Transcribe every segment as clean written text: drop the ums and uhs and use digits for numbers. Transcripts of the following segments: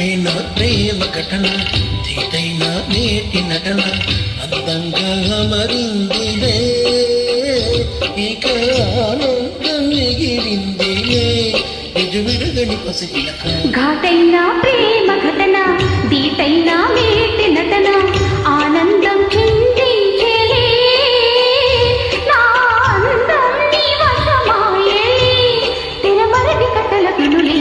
ఘాటైన ప్రేమ ఘటన తీటైన నేటి నటన అందంగా మరిందిలే ఇక ఆనందం మిగిలిందిలే విడుగని పసిపిలక ఘాటైన ప్రేమ ఘటన తీటైన నేటి నటన ఆనందం చిందించేలే నా అందం నీ వశమాయే తెరమరది కథల వినులే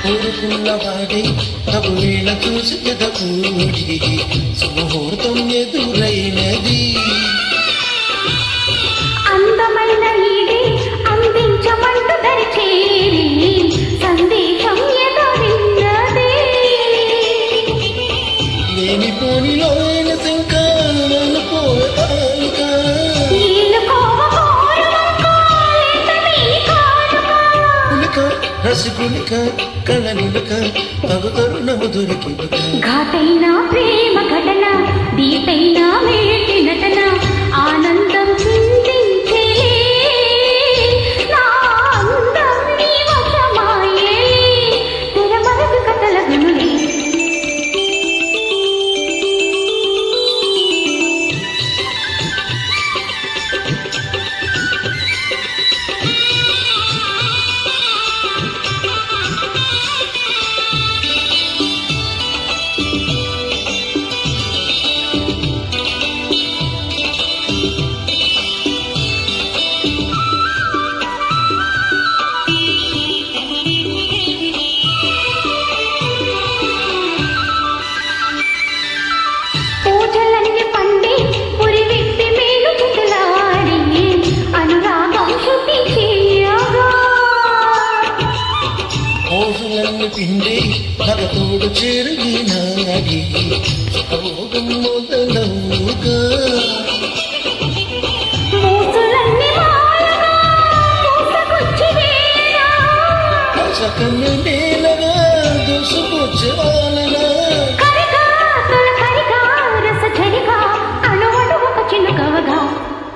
కోరుకున్నవాడే తగువేళ చూసి పెదకూడి సుముహూర్తం ఎదురైనది అందమైన ఈడే అందించమంటూ దరిచేరి సందేశం ఎదురిన్నది లేని పోనిలో రసికునిక కళనిలక తగుతరుణము దొరికి ఘాటైన ప్రేమ ఘటన దీటైన మేటి నటన ఆనందం చిందించేలే నా అందం నీ వశమాయే తెరమరదు కథల వినులే పిండి భగతోడు చేరినాడి భోగం మొదలవుగా సకన్య నేలగా దోసుకొచ్చాలనా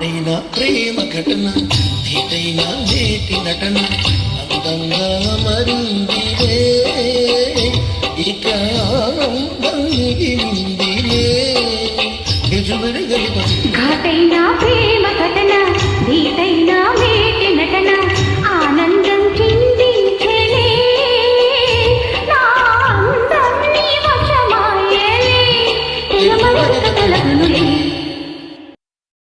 అయినా ప్రేమ ఘటన తీటైనా నేటి నటన అందంగా మరిందిలే ఇక ఆనందం మిగిలిందిలే ఘాటైన ప్రేమ ఘటన